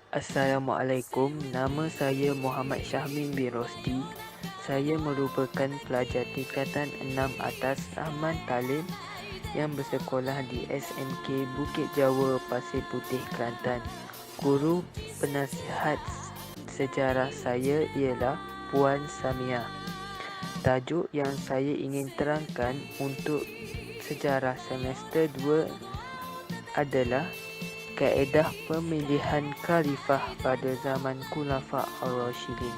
Assalamualaikum, nama saya Muhammad Syahmin bin Rosdi. Saya merupakan pelajar tingkatan 6 atas Ahmad Talim yang bersekolah di SMK Bukit Jawa, Pasir Putih, Kelantan. Guru penasihat sejarah saya ialah Puan Samia. Tajuk yang saya ingin terangkan untuk sejarah semester 2 adalah kaedah pemilihan khalifah pada zaman Khulafa' Ar-Rasyidin.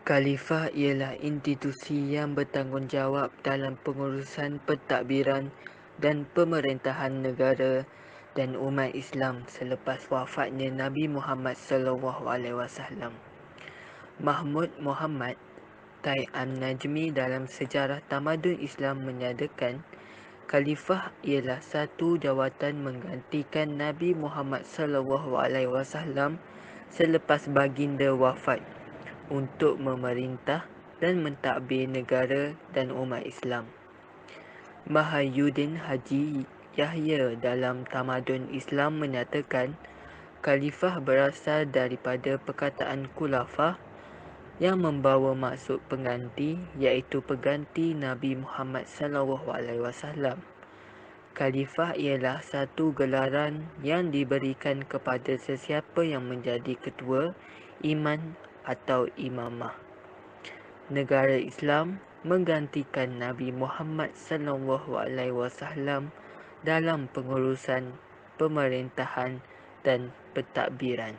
Khalifah ialah institusi yang bertanggungjawab dalam pengurusan pentadbiran dan pemerintahan negara dan umat Islam selepas wafatnya Nabi Muhammad SAW. Mahmud Muhammad Tai An-Najmi dalam Sejarah Tamadun Islam menyatakan Khalifah ialah satu jawatan menggantikan Nabi Muhammad SAW selepas baginda wafat untuk memerintah dan mentadbir negara dan umat Islam. Mahyuddin Haji Yahya dalam Tamadun Islam menyatakan Khalifah berasal daripada perkataan khulafa yang membawa maksud pengganti, iaitu pengganti Nabi Muhammad SAW. Khalifah ialah satu gelaran yang diberikan kepada sesiapa yang menjadi ketua, iman atau imamah negara Islam menggantikan Nabi Muhammad SAW dalam pengurusan pemerintahan dan pentadbiran.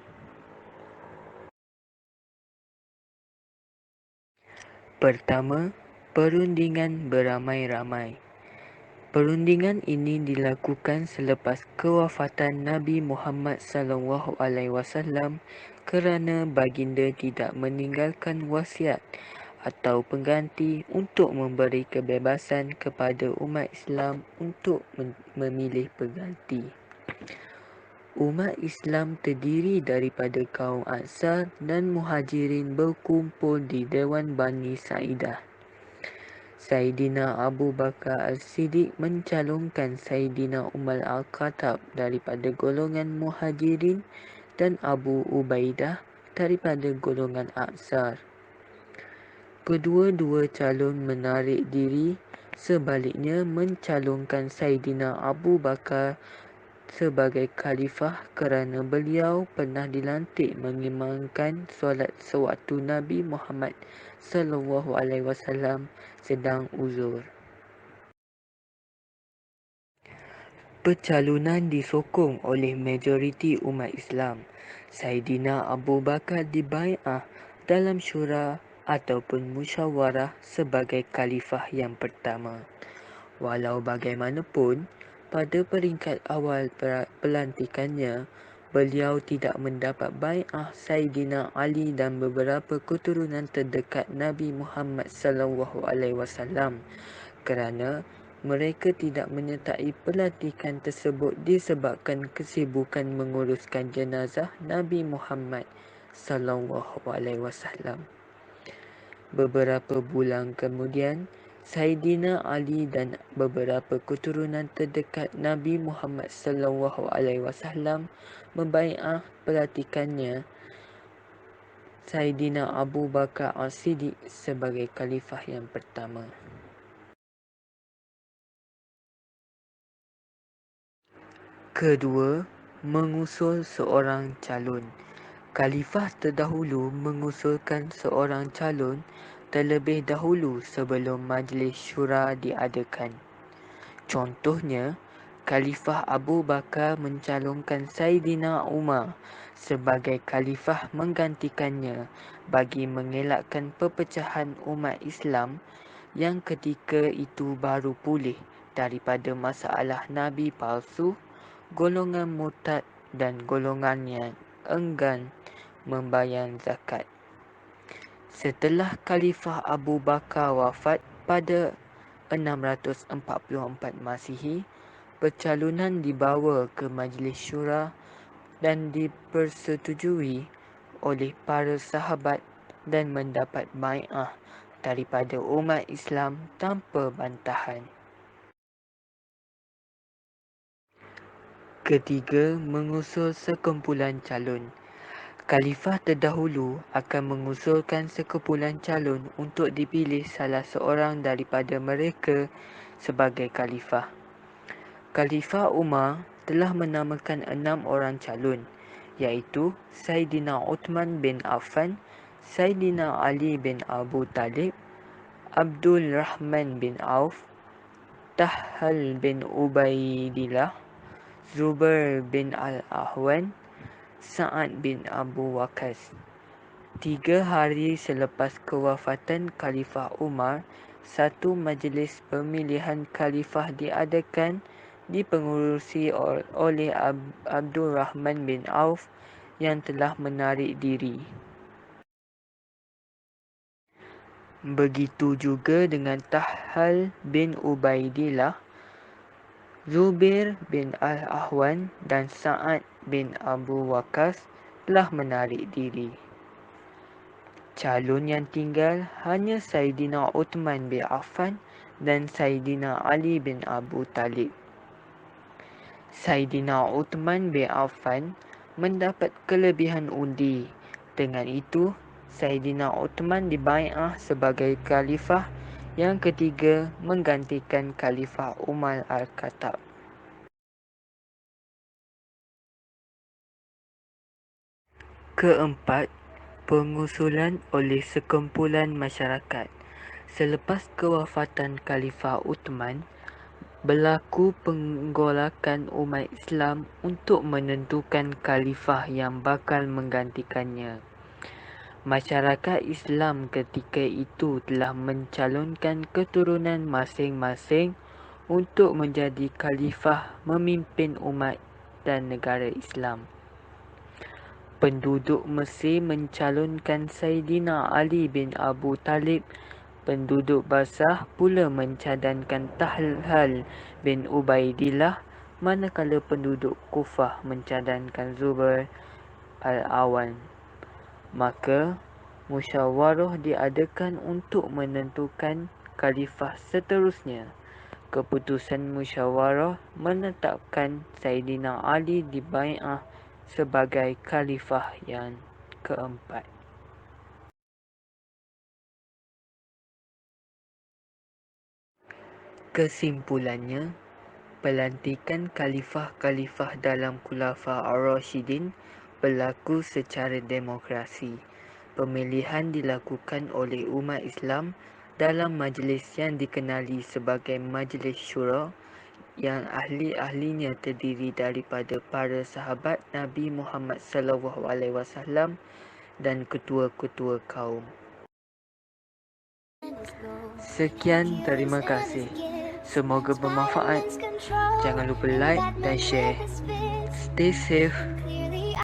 Pertama, perundingan beramai-ramai. Perundingan ini dilakukan selepas kewafatan Nabi Muhammad SAW kerana baginda tidak meninggalkan wasiat atau pengganti untuk memberi kebebasan kepada umat Islam untuk memilih pengganti. Umat Islam terdiri daripada kaum Ansar dan Muhajirin berkumpul di Dewan Bani Sa'idah. Saidina Abu Bakar As-Siddiq mencalonkan Saidina Umar Al-Khattab daripada golongan Muhajirin dan Abu Ubaidah daripada golongan Ansar. Kedua-dua calon menarik diri, sebaliknya mencalonkan Saidina Abu Bakar sebagai khalifah kerana beliau pernah dilantik mengimamkan solat sewaktu Nabi Muhammad SAW sedang uzur. Pencalonan disokong oleh majoriti umat Islam. Saidina Abu Bakar dibai'ah dalam syura ataupun musyawarah sebagai khalifah yang pertama. Walau bagaimanapun, pada peringkat awal pelantikannya, beliau tidak mendapat bai'ah Saidina Ali dan beberapa keturunan terdekat Nabi Muhammad SAW kerana mereka tidak menyertai pelantikan tersebut disebabkan kesibukan menguruskan jenazah Nabi Muhammad SAW. Beberapa bulan kemudian, Saidina Ali dan beberapa keturunan terdekat Nabi Muhammad SAW membai'ah pelantikannya Saidina Abu Bakar As-Siddiq sebagai khalifah yang pertama. Kedua, mengusul seorang calon. Khalifah terdahulu mengusulkan seorang calon terlebih dahulu sebelum majlis syura diadakan. Contohnya, Khalifah Abu Bakar mencalonkan Saidina Umar sebagai khalifah menggantikannya bagi mengelakkan perpecahan umat Islam yang ketika itu baru pulih daripada masalah Nabi palsu, golongan murtad dan golongan yang enggan membayar zakat. Setelah Khalifah Abu Bakar wafat pada 644 Masihi, pencalonan dibawa ke Majlis Syura dan dipersetujui oleh para sahabat dan mendapat bai'ah daripada umat Islam tanpa bantahan. Ketiga, mengusul sekumpulan calon. Khalifah terdahulu akan mengusulkan sekumpulan calon untuk dipilih salah seorang daripada mereka sebagai khalifah. Khalifah Umar telah menamakan 6 orang calon, iaitu Saidina Uthman bin Affan, Saidina Ali bin Abu Talib, Abdul Rahman bin Auf, Tahal bin Ubaidillah, Zubair bin Al-Ahwan, Sa'ad bin Abu Waqqas. 3 hari selepas kewafatan Khalifah Umar, satu majlis pemilihan khalifah diadakan dipengurusi oleh Abdul Rahman bin Auf yang telah menarik diri. Begitu juga dengan Tahal bin Ubaidillah, Zubair bin Al-Ahwan dan Sa'ad bin Abu Waqqas telah menarik diri. Calon yang tinggal hanya Saidina Uthman bin Affan dan Saidina Ali bin Abu Talib. Saidina Uthman bin Affan mendapat kelebihan undi. Dengan itu, Saidina Uthman dibai'ah sebagai khalifah yang ketiga menggantikan Khalifah Umar Al-Khattab. Keempat, pengusulan oleh sekumpulan masyarakat. Selepas kewafatan Khalifah Uthman, berlaku penggolakan umat Islam untuk menentukan khalifah yang bakal menggantikannya. Masyarakat Islam ketika itu telah mencalonkan keturunan masing-masing untuk menjadi khalifah memimpin umat dan negara Islam. Penduduk Mesir mencalonkan Saidina Ali bin Abu Talib. Penduduk Basrah pula mencadangkan Tahal bin Ubaidillah, manakala penduduk Kufah mencadangkan Zubair Al-Awwam. Maka, musyawarah diadakan untuk menentukan khalifah seterusnya. Keputusan musyawarah menetapkan Saidina Ali dibai'ah sebagai khalifah yang keempat. Kesimpulannya, pelantikan khalifah-khalifah dalam Khulafa Ar-Rasyidin berlaku secara demokrasi. Pemilihan dilakukan oleh umat Islam dalam majlis yang dikenali sebagai Majlis Syura, yang ahli-ahlinya terdiri daripada para sahabat Nabi Muhammad SAW dan ketua-ketua kaum. Sekian, terima kasih. Semoga bermanfaat. Jangan lupa like dan share. Stay safe.